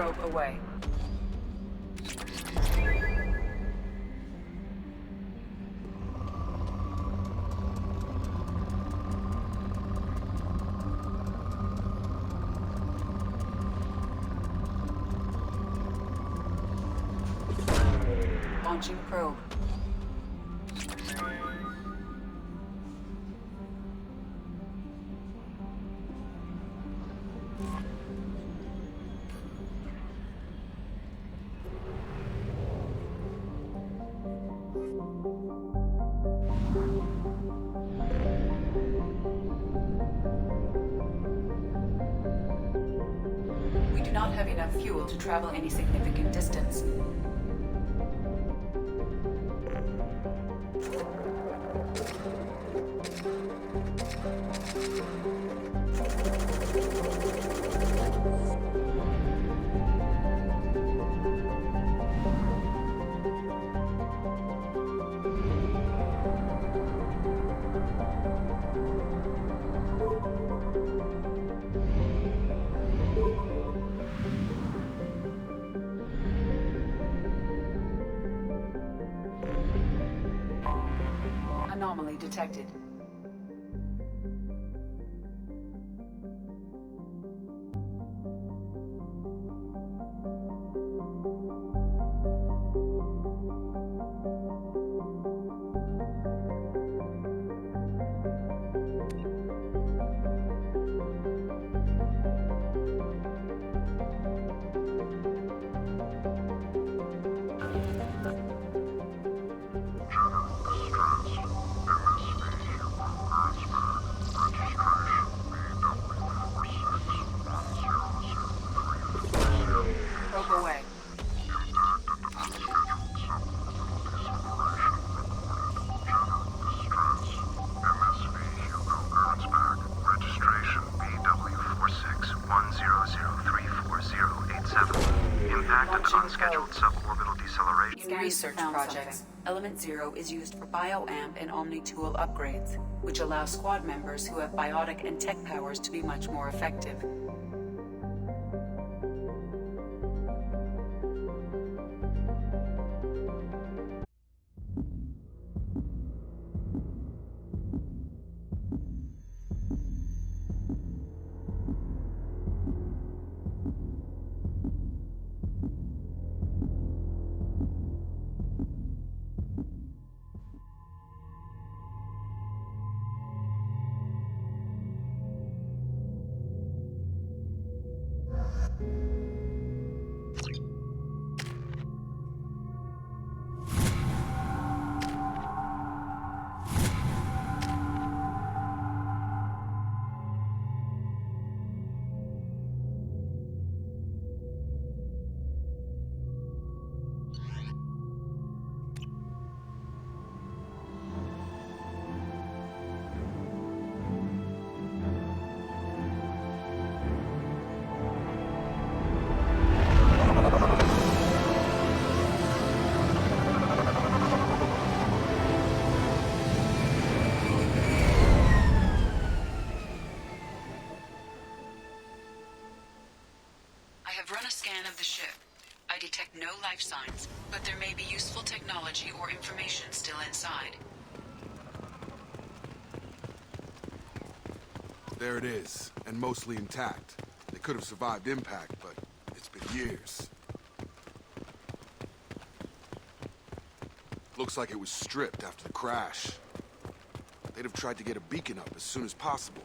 probe away. Launching probe. We do not have enough fuel to travel any significant distance. Anomaly detected. Probe away. Registration BW4610034087. Impacted unscheduled suborbital deceleration. In research projects, Element Zero is used for BioAmp and Omni-Tool upgrades, which allow squad members who have biotic and tech powers to be much more effective. I have run a scan of the ship. I detect no life signs, but there may be useful technology or information still inside. There it is, and mostly intact. They could have survived impact, but it's been years. Looks like it was stripped after the crash. They'd have tried to get a beacon up as soon as possible.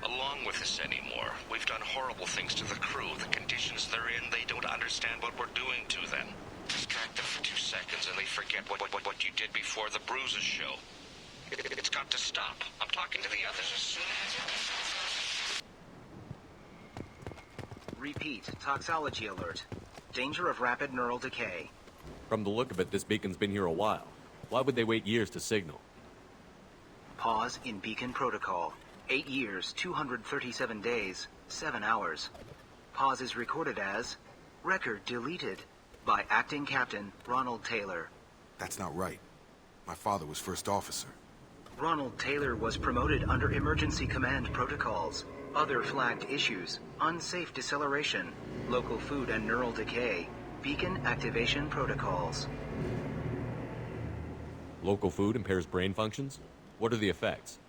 Along with us anymore. We've done horrible things to the crew. The conditions they're in, they don't understand what we're doing to them. Distract them for 2 seconds and they forget what you did before the bruises show. It's got to stop. I'm talking to the others as soon as... Repeat, toxology alert. Danger of rapid neural decay. From the look of it, this beacon's been here a while. Why would they wait years to signal? Pause in beacon protocol. 8 years, 237 days, 7 hours. Pause is recorded as record deleted by Acting Captain Ronald Taylor. That's not right. My father was first officer. Ronald Taylor was promoted under emergency command protocols. Other flagged issues: unsafe deceleration, local food and neural decay, beacon activation protocols. Local food impairs brain functions? What are the effects?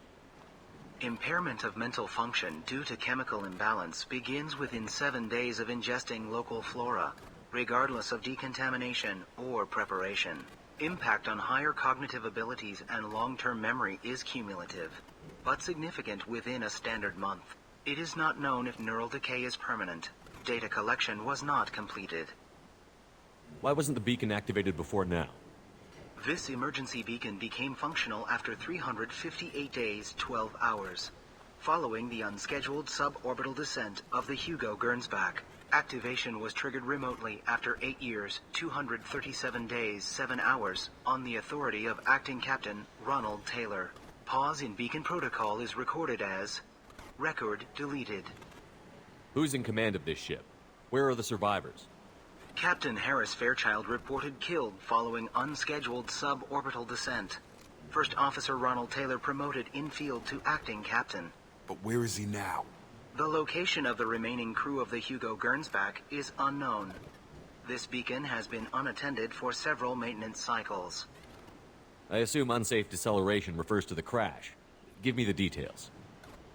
Impairment of mental function due to chemical imbalance begins within 7 days of ingesting local flora, regardless of decontamination or preparation. Impact on higher cognitive abilities and long-term memory is cumulative, but significant within a standard month. It is not known if neural decay is permanent. Data collection was not completed. Why wasn't the beacon activated before now? This emergency beacon became functional after 358 days, 12 hours, following the unscheduled suborbital descent of the Hugo Gernsback. Activation was triggered remotely after 8 years, 237 days, 7 hours, on the authority of Acting Captain Ronald Taylor. Pause in beacon protocol is recorded as record deleted. Who's in command of this ship? Where are the survivors? Captain Harris Fairchild reported killed following unscheduled suborbital descent. First Officer Ronald Taylor promoted in-field to acting captain. But where is he now? The location of the remaining crew of the Hugo Gernsback is unknown. This beacon has been unattended for several maintenance cycles. I assume unsafe deceleration refers to the crash. Give me the details.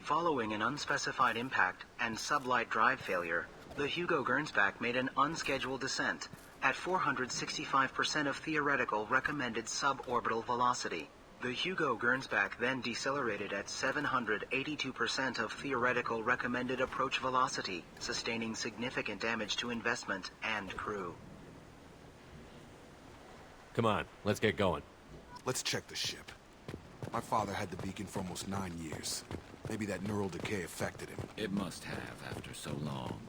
Following an unspecified impact and sublight drive failure, the Hugo Gernsback made an unscheduled descent at 465% of theoretical recommended suborbital velocity. The Hugo Gernsback then decelerated at 782% of theoretical recommended approach velocity, sustaining significant damage to investment and crew. Come on, let's get going. Let's check the ship. My father had the beacon for almost 9 years. Maybe that neural decay affected him. It must have after so long.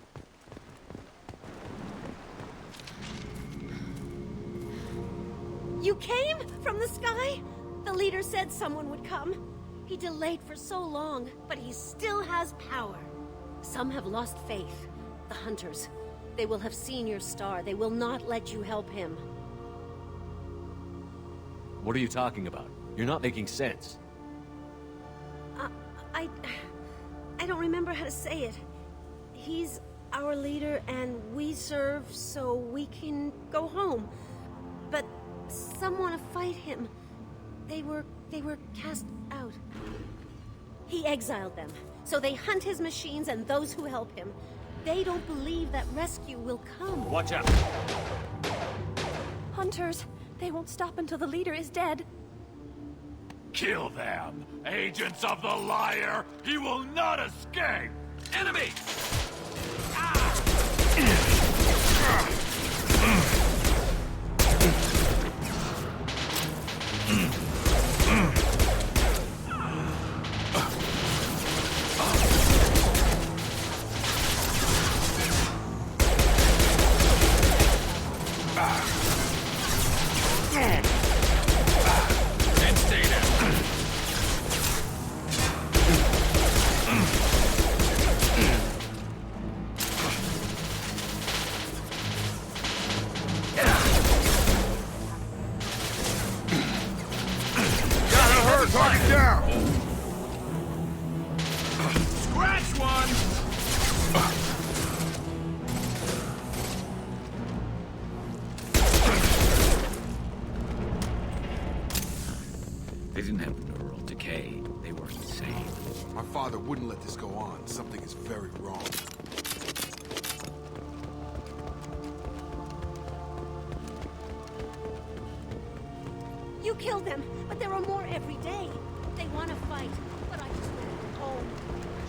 You came from the sky? The leader said someone would come. He delayed for so long, but he still has power. Some have lost faith. The Hunters. They will have seen your star. They will not let you help him. What are you talking about? You're not making sense. I don't remember how to say it. He's our leader and we serve so we can go home. But some want to fight him. They were cast out. He exiled them, so they hunt his machines and those who help him. They don't believe that rescue will come. Watch out! Hunters, they won't stop until the leader is dead. Kill them! Agents of the Liar! He will not escape! Enemy! And stay down! Gotta hurt! Target down! Scratch one! They didn't have neural decay. They were insane. My father wouldn't let this go on. Something is very wrong. You killed them, but there are more every day. They want to fight, but I just want them home.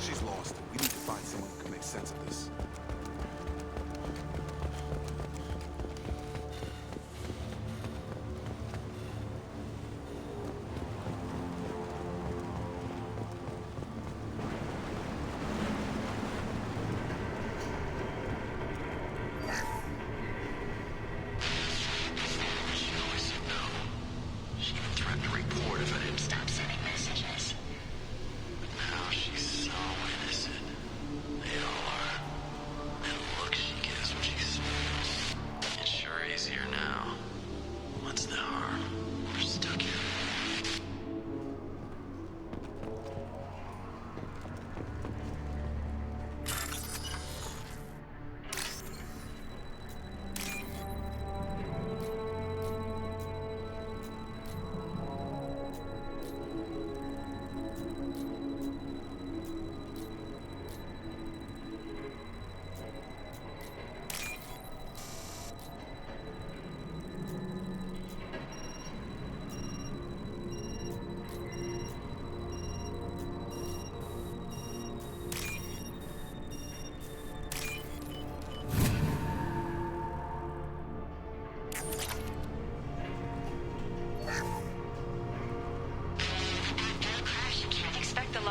She's lost. We need to find someone who can make sense of this. She even threatened to report if I didn't stop sending messages. But now she's so innocent. They all are.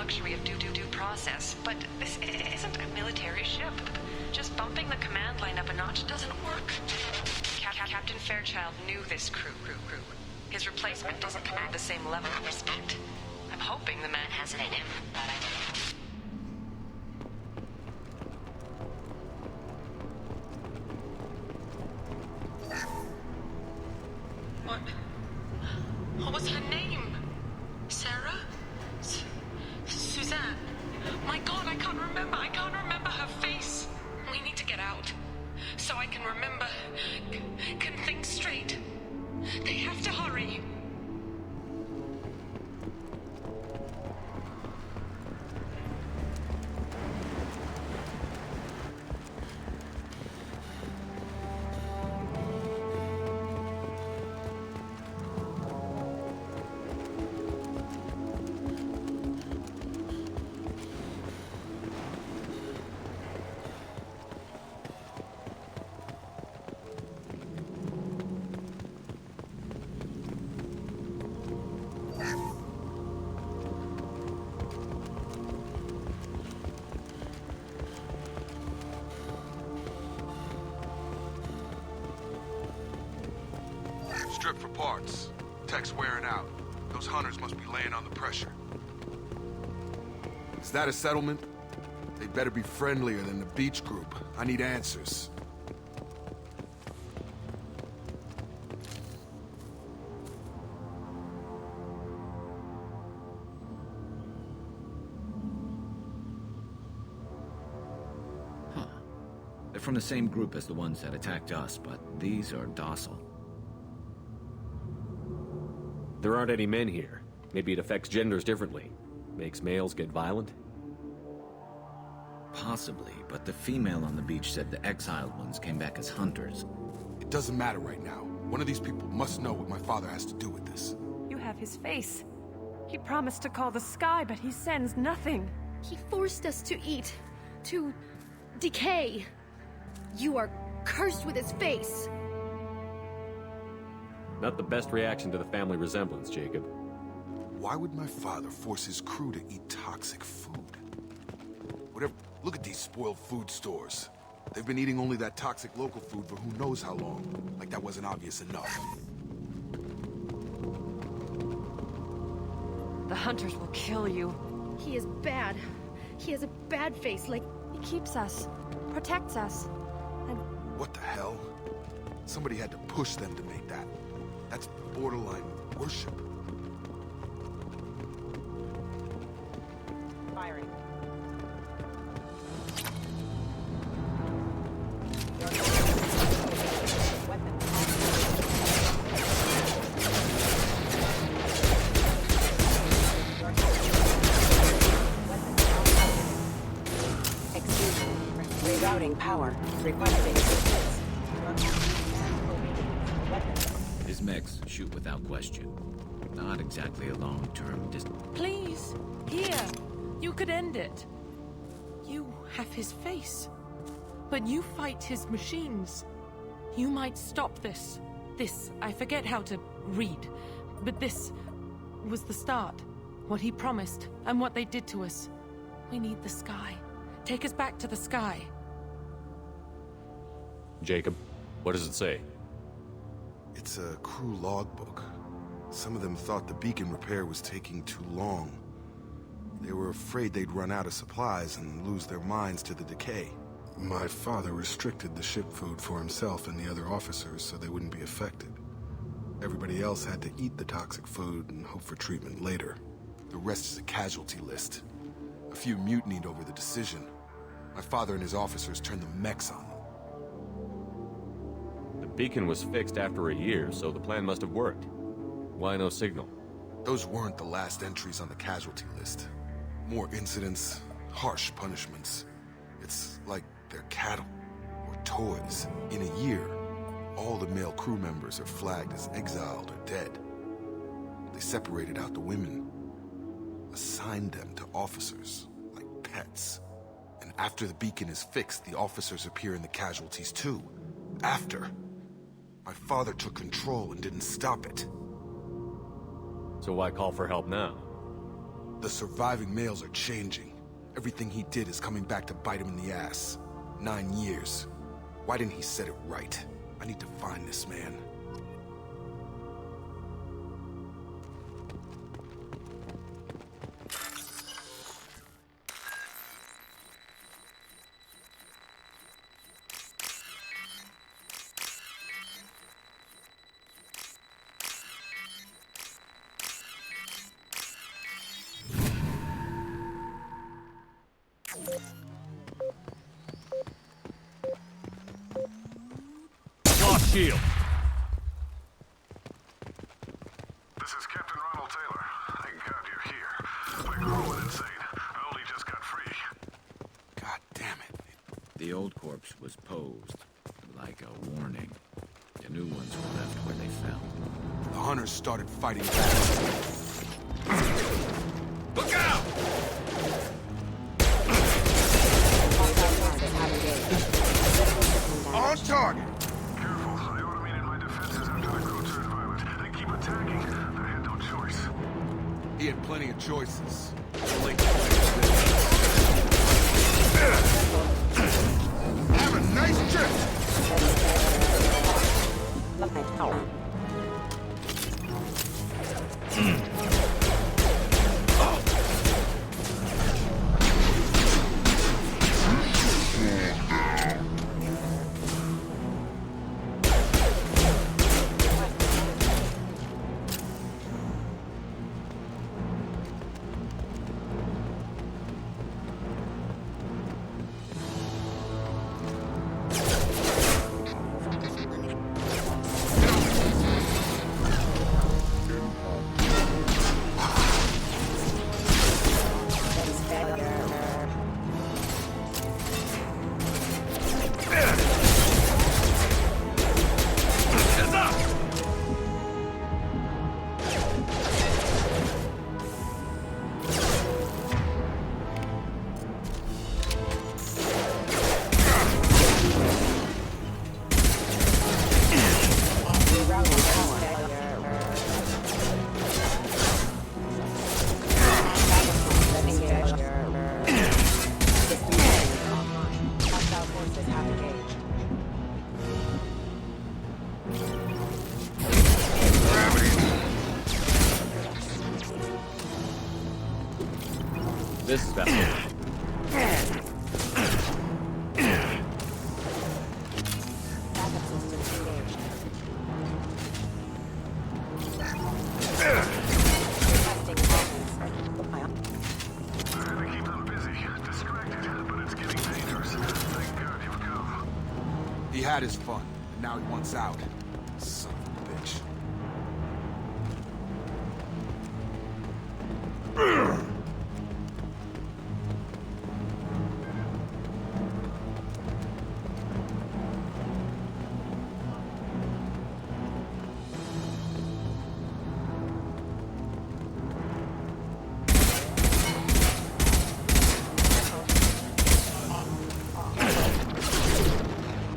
luxury of due process, but this isn't a military ship. Just bumping the command line up a notch doesn't work. Captain Fairchild knew this crew. His replacement doesn't command the same level of respect. I'm hoping the man has it in him, but I What was her name? Sarah? Suzanne? My God, I can't remember her face. We need to get out. So I can remember, can think straight. They have to hurry. Strip for parts. Tech's wearing out. Those hunters must be laying on the pressure. Is that a settlement? They better be friendlier than the beach group. I need answers. They're from the same group as the ones that attacked us, but these are docile. There aren't any men here. Maybe it affects genders differently. Makes males get violent? Possibly, but the female on the beach said the exiled ones came back as hunters. It doesn't matter right now. One of these people must know what my father has to do with this. You have his face. He promised to call the sky, but he sends nothing. He forced us to eat, to decay. You are cursed with his face. Not the best reaction to the family resemblance, Jacob. Why would my father force his crew to eat toxic food? Whatever. Look at these spoiled food stores. They've been eating only that toxic local food for who knows how long. Like that wasn't obvious enough. The hunters will kill you. He is bad. He has a bad face, like... He keeps us, protects us, and... What the hell? Somebody had to push them to make that. That's borderline worship. Firing. Excuse me. Rerouting power. Requesting assistance. His mechs shoot without question. Not exactly a long-term Please, here. You could end it. You have his face. But you fight his machines. You might stop this. This, I forget how to read. But this was the start. What he promised, and what they did to us. We need the sky. Take us back to the sky. Jacob, what does it say? It's a crew logbook. Some of them thought the beacon repair was taking too long. They were afraid they'd run out of supplies and lose their minds to the decay. My father restricted the ship food for himself and the other officers so they wouldn't be affected. Everybody else had to eat the toxic food and hope for treatment later. The rest is a casualty list. A few mutinied over the decision. My father and his officers turned the mechs on them. The beacon was fixed after a year, so the plan must have worked. Why no signal? Those weren't the last entries on the casualty list. More incidents, harsh punishments. It's like they're cattle, or toys. In a year, all the male crew members are flagged as exiled or dead. They separated out the women, assigned them to officers, like pets. And after the beacon is fixed, the officers appear in the casualties too. After. My father took control and didn't stop it. So why call for help now? The surviving males are changing. Everything he did is coming back to bite him in the ass. 9 years. Why didn't he set it right? I need to find this man. Shield. This is Captain Ronald Taylor. Thank God you're here. My girl went insane. I only just got free. God damn it. The old corpse was posed like a warning. The new ones were left where they fell. The hunters started fighting back. Look out! On target! Careful. I automated my defenses after the crew turned violent. They keep attacking. I had no choice. He had plenty of choices. Have a nice trip! This is bad. He had his fun, and now he wants out. Son of a bitch.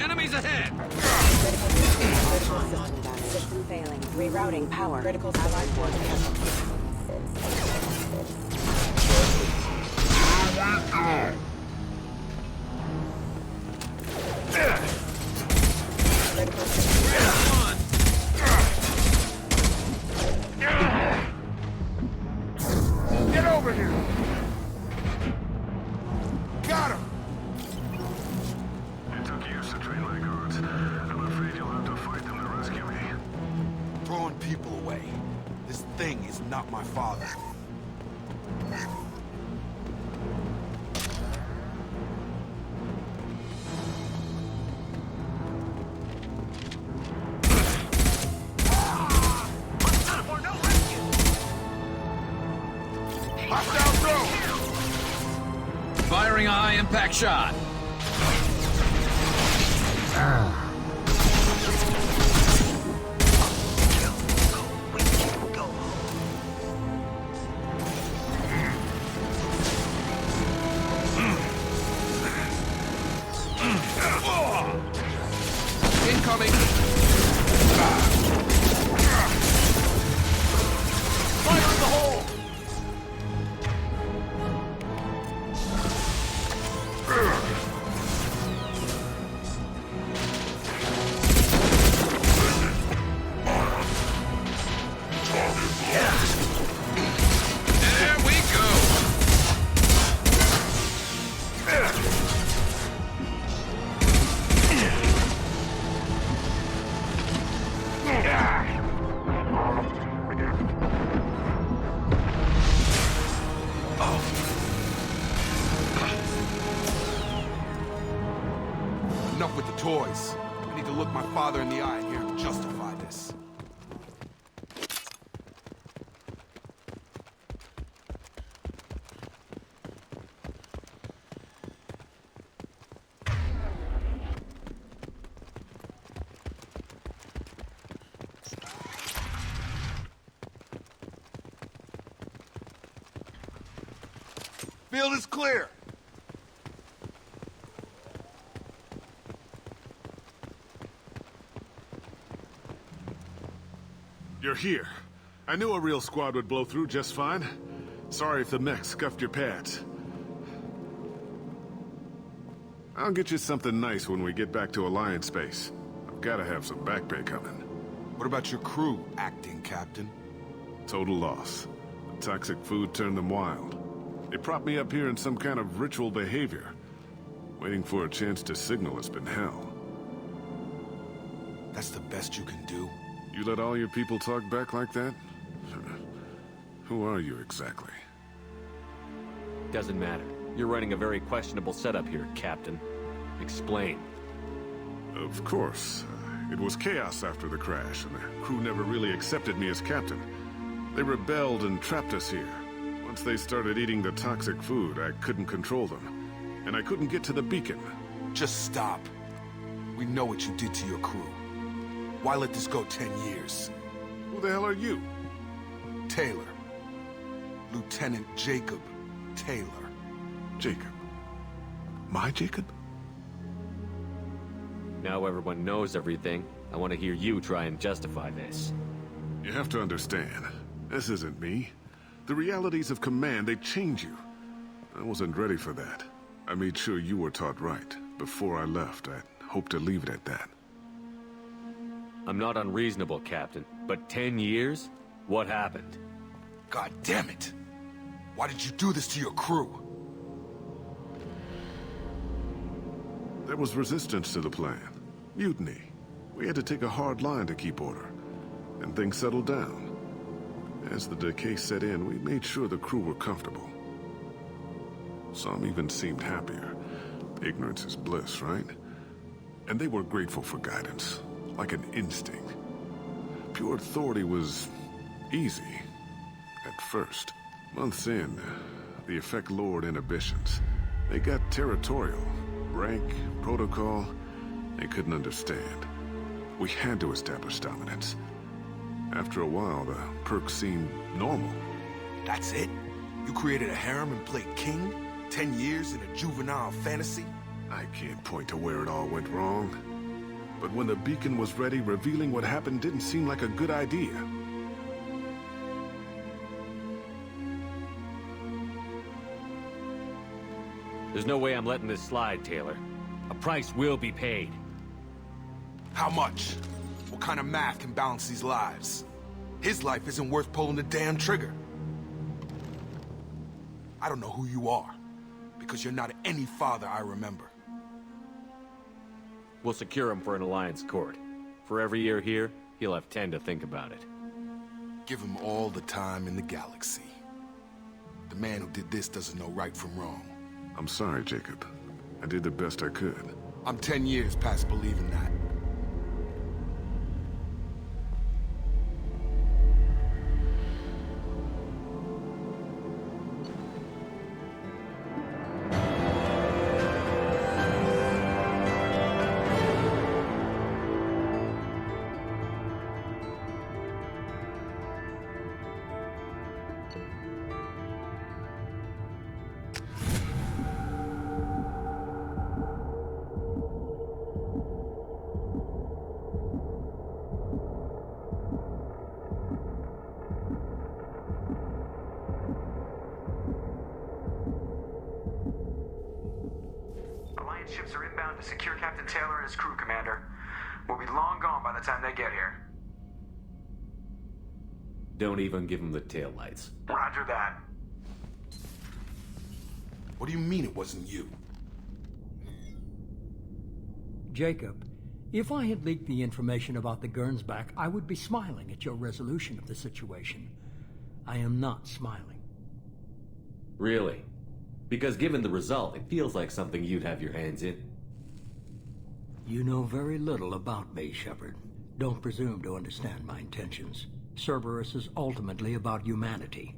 Enemies ahead! System failing. Rerouting power. Critical allied force casualties. Get over here! Got him! It took years to train my guards. I'm afraid you'll have to fight them to rescue me. Throwing people away. This thing is not my father. Hostile throw! Firing a high-impact shot. Incoming! Fire in the hole! Enough with the toys. I need to look my father in the eye and hear him justify this. Field is clear. You're here. I knew a real squad would blow through just fine. Sorry if the mech scuffed your pads. I'll get you something nice when we get back to Alliance base. I've gotta have some back pay coming. What about your crew, acting captain? Total loss. The toxic food turned them wild. They propped me up here in some kind of ritual behavior. Waiting for a chance to signal has been hell. That's the best you can do? You let all your people talk back like that? Who are you exactly? Doesn't matter. You're running a very questionable setup here, Captain. Explain. Of course. It was chaos after the crash, and the crew never really accepted me as captain. They rebelled and trapped us here. Once they started eating the toxic food, I couldn't control them. And I couldn't get to the beacon. Just stop. We know what you did to your crew. Why let this go 10 years? Who the hell are you? Taylor. Lieutenant Jacob Taylor. Jacob? My Jacob? Now everyone knows everything. I want to hear you try and justify this. You have to understand. This isn't me. The realities of command, they change you. I wasn't ready for that. I made sure you were taught right. Before I left, I hoped to leave it at that. I'm not unreasonable, Captain, but 10 years? What happened? God damn it! Why did you do this to your crew? There was resistance to the plan. Mutiny. We had to take a hard line to keep order. And things settled down. As the decay set in, we made sure the crew were comfortable. Some even seemed happier. Ignorance is bliss, right? And they were grateful for guidance, like an instinct. Pure authority was easy. At first. Months in, the effect lowered inhibitions. They got territorial. Rank, protocol, they couldn't understand. We had to establish dominance. After a while, the perks seemed normal. That's it? You created a harem and played king? 10 years in a juvenile fantasy? I can't point to where it all went wrong. But when the beacon was ready, revealing what happened didn't seem like a good idea. There's no way I'm letting this slide, Taylor. A price will be paid. How much? What kind of math can balance these lives? His life isn't worth pulling the damn trigger. I don't know who you are, because you're not any father I remember. We'll secure him for an Alliance court. For every year here, he'll have 10 to think about it. Give him all the time in the galaxy. The man who did this doesn't know right from wrong. I'm sorry, Jacob. I did the best I could. I'm 10 years past believing that. Ships are inbound to secure Captain Taylor and his crew, Commander. We'll be long gone by the time they get here. Don't even give him the taillights. Roger that. What do you mean it wasn't you? Jacob, if I had leaked the information about the Gernsback, I would be smiling at your resolution of the situation. I am not smiling. Really? Because given the result, it feels like something you'd have your hands in. You know very little about me, Shepard. Don't presume to understand my intentions. Cerberus is ultimately about humanity.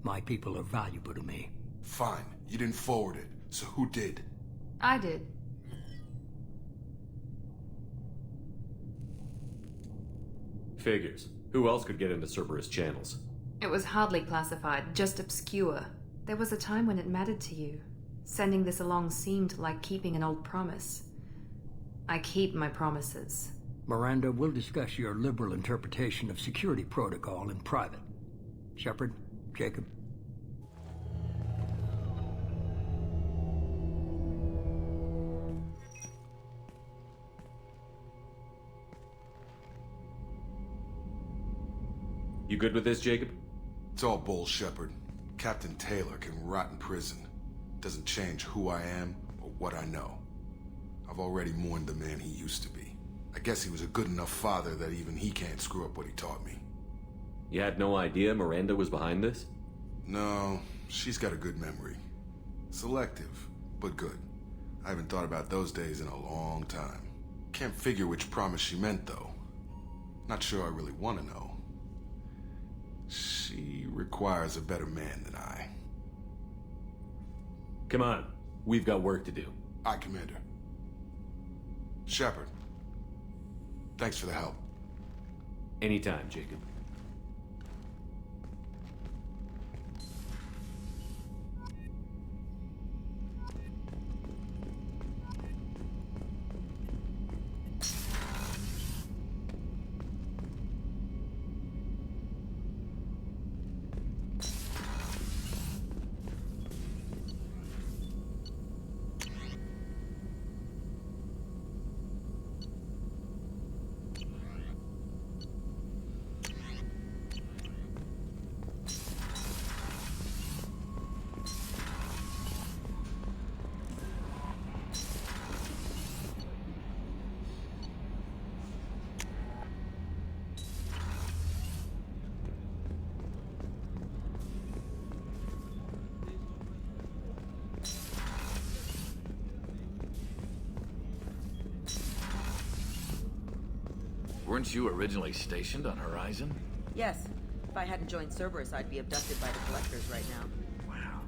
My people are valuable to me. Fine. You didn't forward it, so who did? I did. Figures. Who else could get into Cerberus channels? It was hardly classified, just obscure. There was a time when it mattered to you. Sending this along seemed like keeping an old promise. I keep my promises. Miranda, we'll discuss your liberal interpretation of security protocol in private. Shepard, Jacob. You good with this, Jacob? It's all bull, Shepard. Captain Taylor can rot in prison. Doesn't change who I am or what I know. I've already mourned the man he used to be. I guess he was a good enough father that even he can't screw up what he taught me. You had no idea Miranda was behind this? No, she's got a good memory. Selective, but good. I haven't thought about those days in a long time. Can't figure which promise she meant, though. Not sure I really want to know. She requires a better man than I. Come on. We've got work to do. Aye, Commander. Shepard. Thanks for the help. Anytime, Jacob. Weren't you originally stationed on Horizon? Yes. If I hadn't joined Cerberus, I'd be abducted by the Collectors right now. Wow.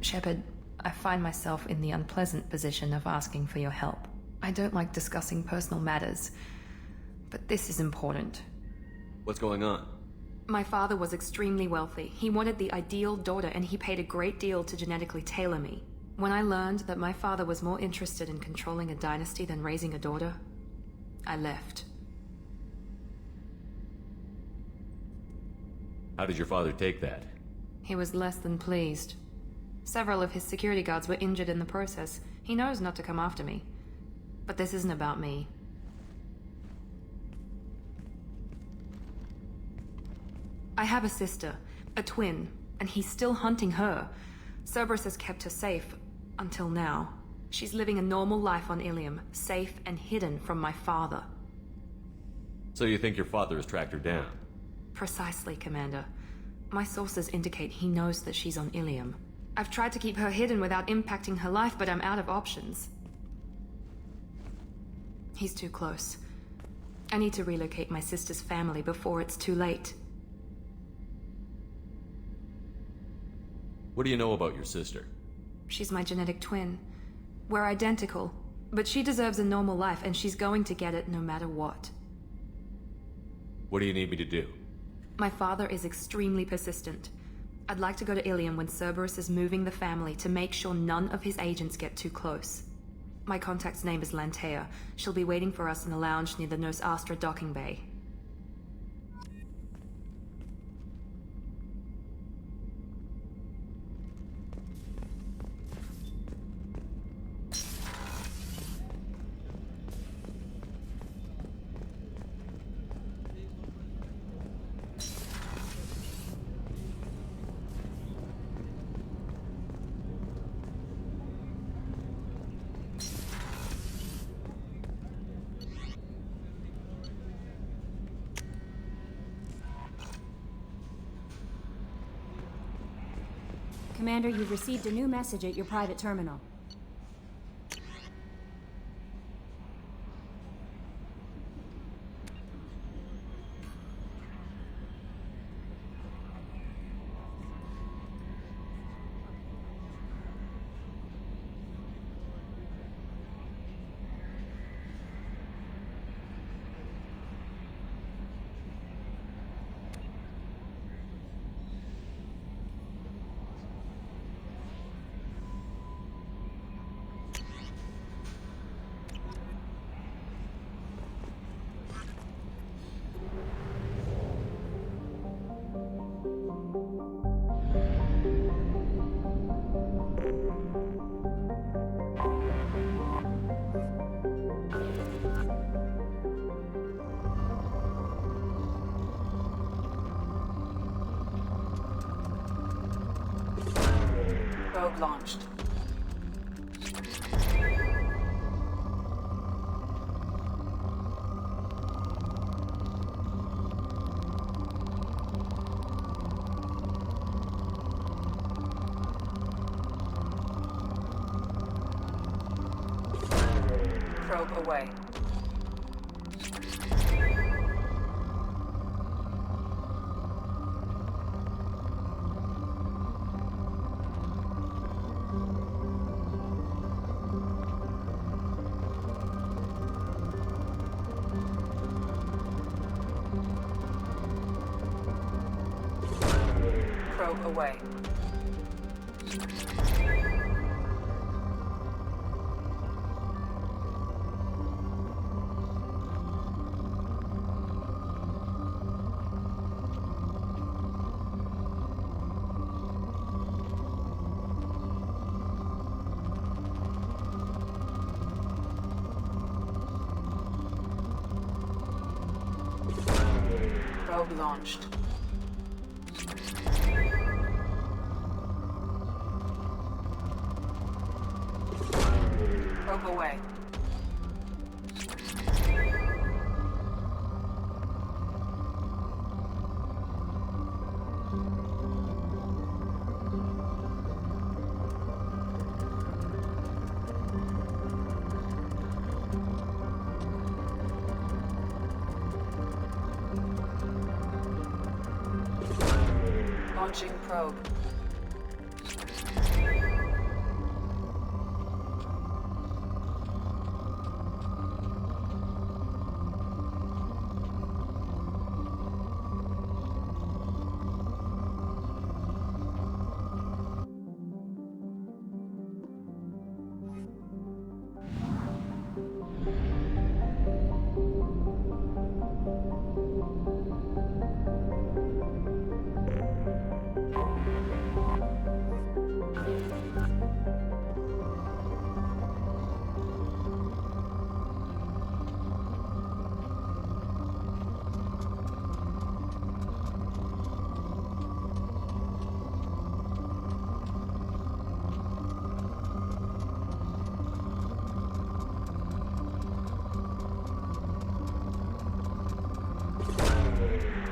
Shepard, I find myself in the unpleasant position of asking for your help. I don't like discussing personal matters, but this is important. What's going on? My father was extremely wealthy. He wanted the ideal daughter, and he paid a great deal to genetically tailor me. When I learned that my father was more interested in controlling a dynasty than raising a daughter, I left. How did your father take that? He was less than pleased. Several of his security guards were injured in the process. He knows not to come after me. But this isn't about me. I have a sister, a twin, and he's still hunting her. Cerberus has kept her safe, until now. She's living a normal life on Ilium, safe and hidden from my father. So you think your father has tracked her down? Precisely, Commander. My sources indicate he knows that she's on Ilium. I've tried to keep her hidden without impacting her life, but I'm out of options. He's too close. I need to relocate my sister's family before it's too late. What do you know about your sister? She's my genetic twin. We're identical, but she deserves a normal life, and she's going to get it no matter what. What do you need me to do? My father is extremely persistent. I'd like to go to Ilium when Cerberus is moving the family to make sure none of his agents get too close. My contact's name is Lantea. She'll be waiting for us in a lounge near the Nos Astra docking bay. Commander, you've received a new message at your private terminal. Probe launched. Probe away. Probe away. Probe launched. Probe away. Launching probe.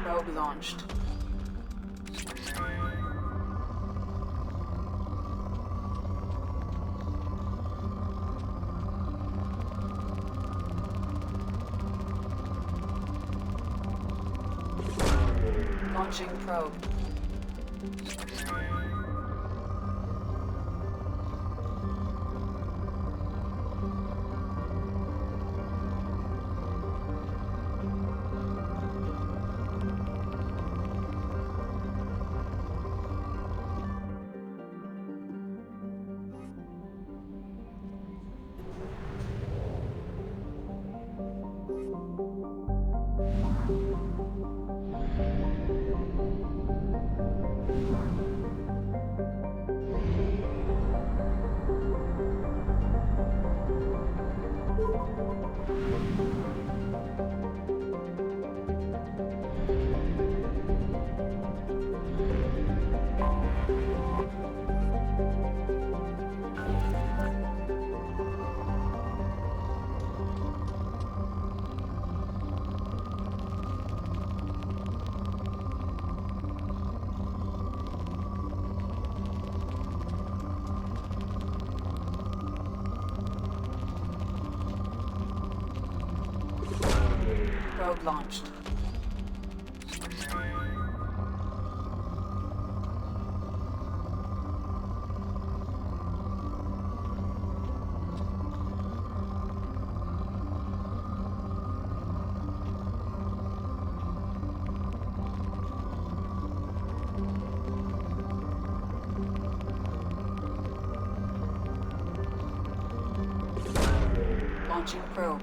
Probe launched. Launching probe. Probe launched. Launching probe.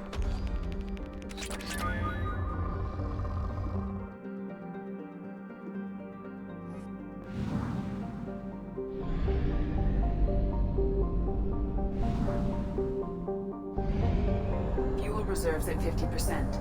Fuel reserves at 50%.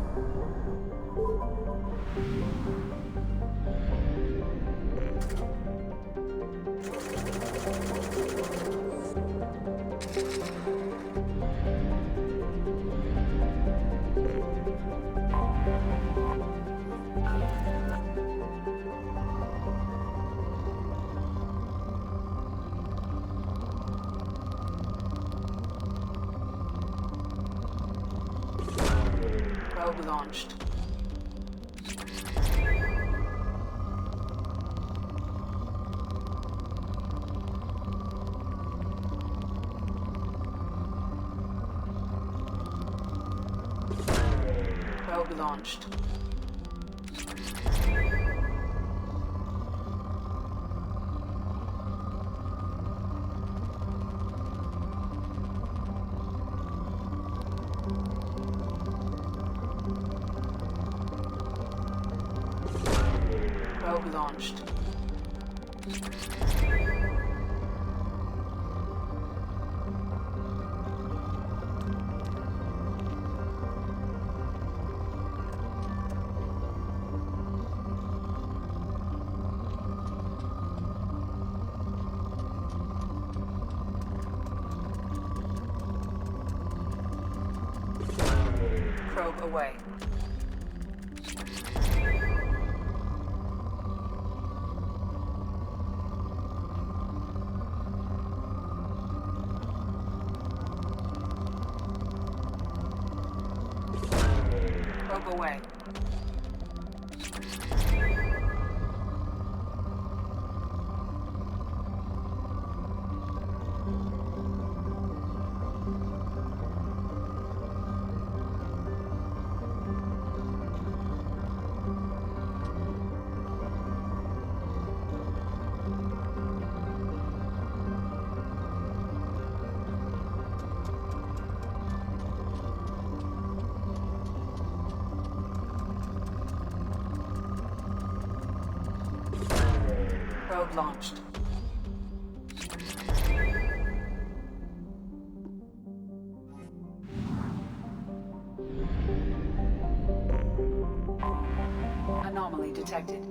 Probe launched. Probe launched. Probe launched. Probe away. Probe away. Probe launched. Anomaly detected.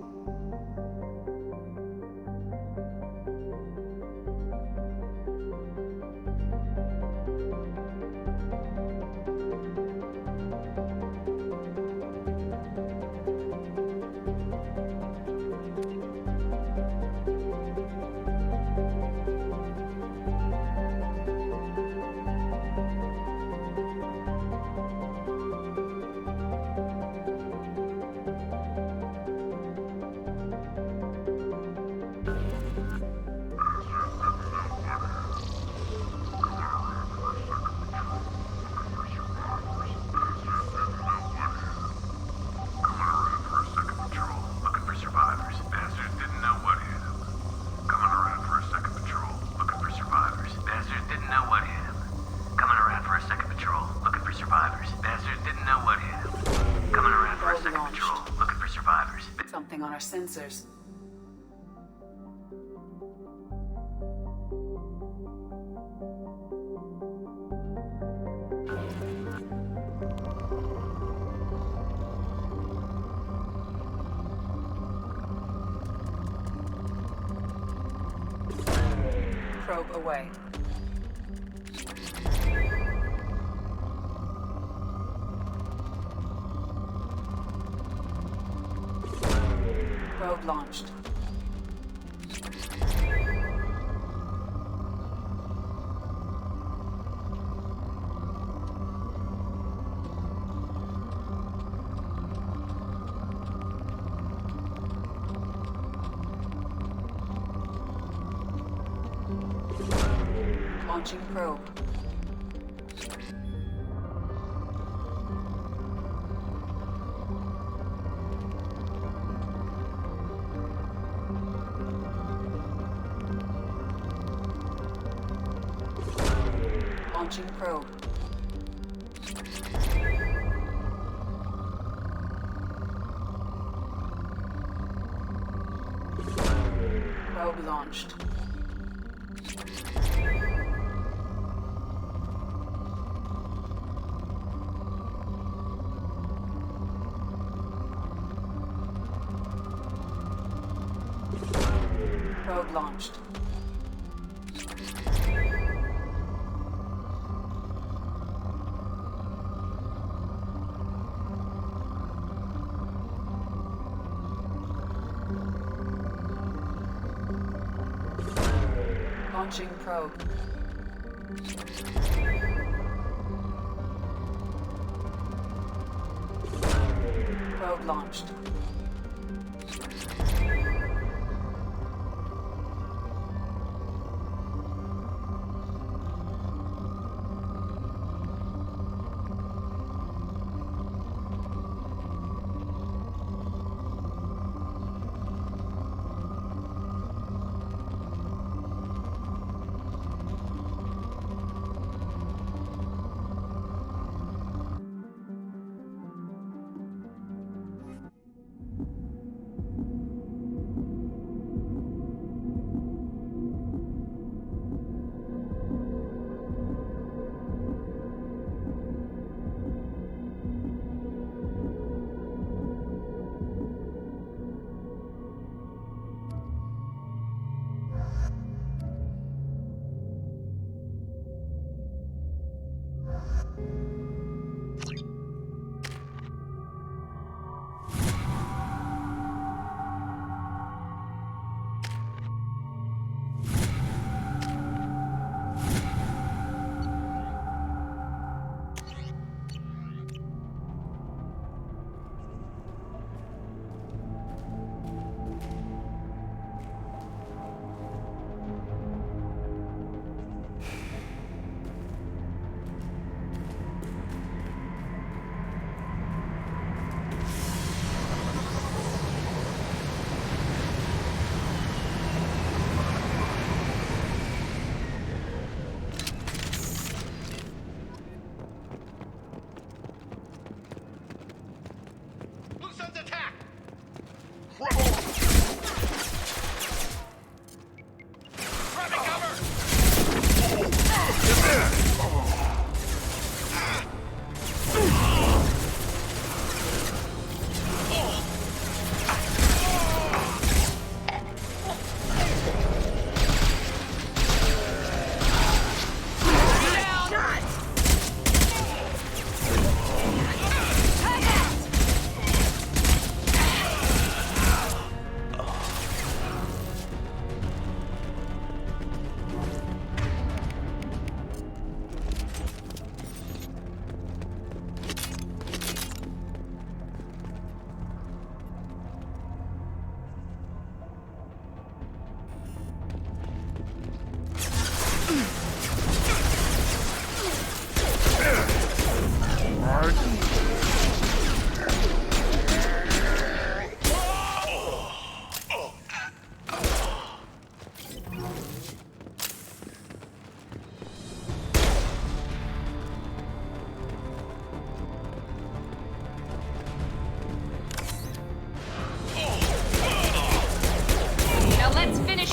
Something on our sensors. Probe away. Probe launched. Launching probe. Launching probe. Probe launched. Probe launched. Launching probe. launched.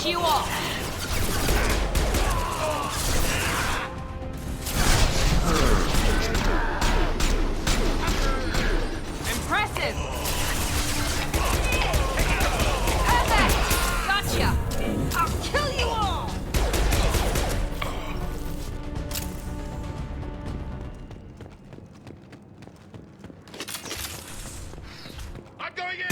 You off. Impressive. Perfect. Gotcha. I'll kill you all. I'm going in.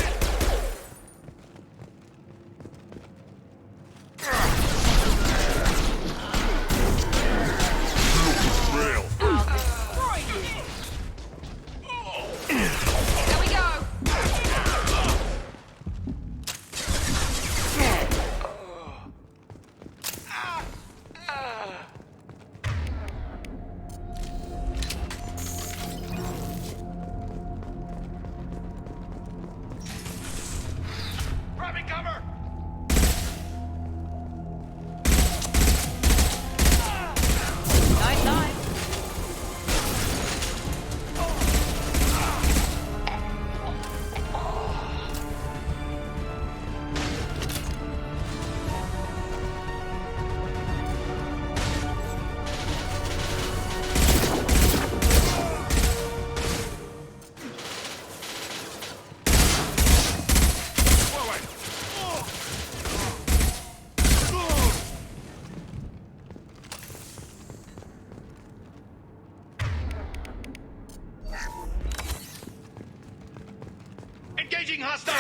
Engaging hostile!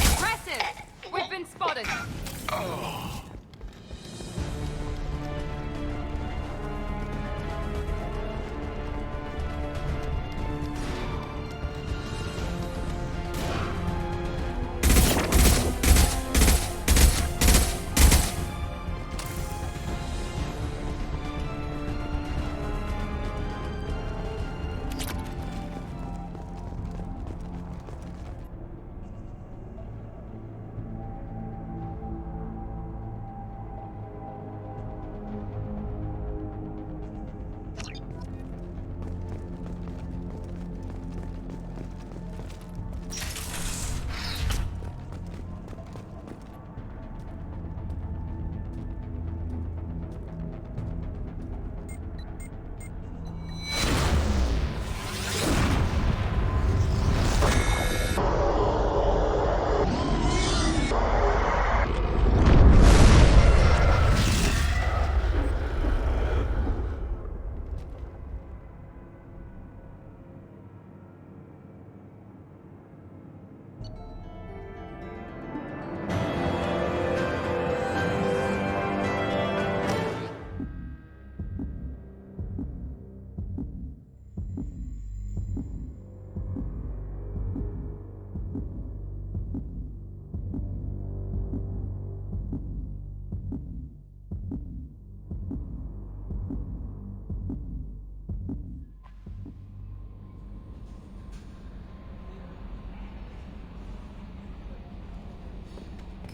Impressive! We've been spotted! Oh.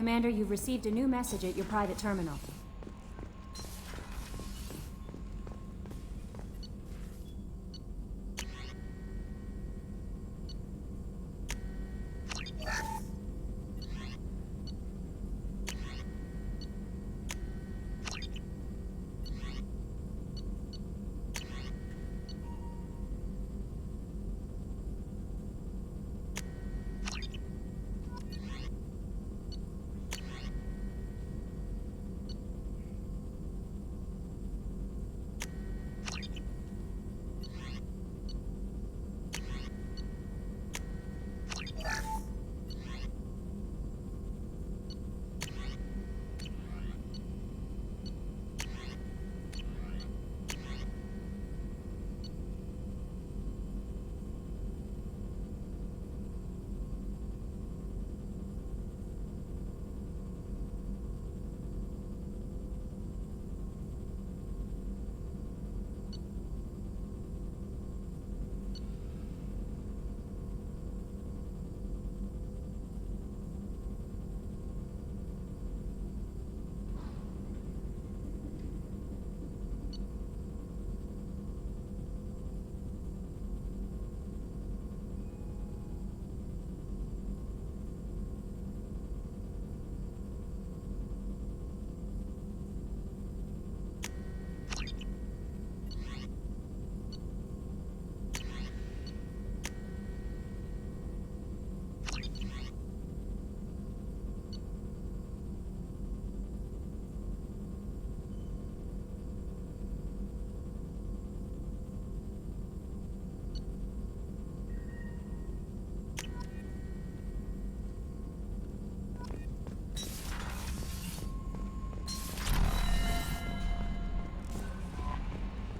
Commander, you've received a new message at your private terminal.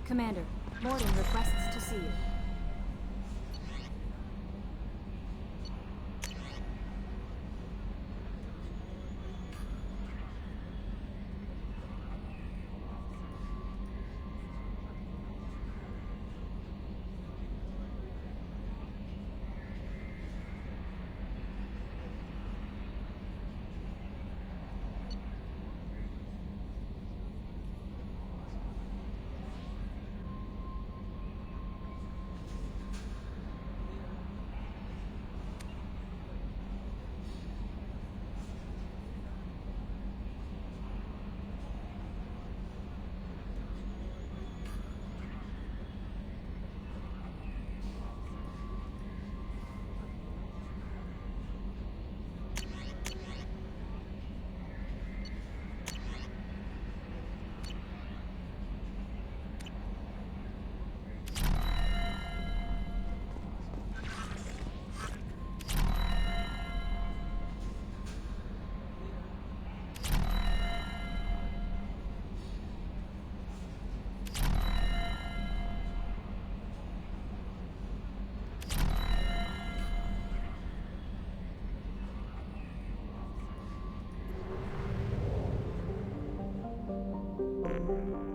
Commander, Morden requests to see you. you.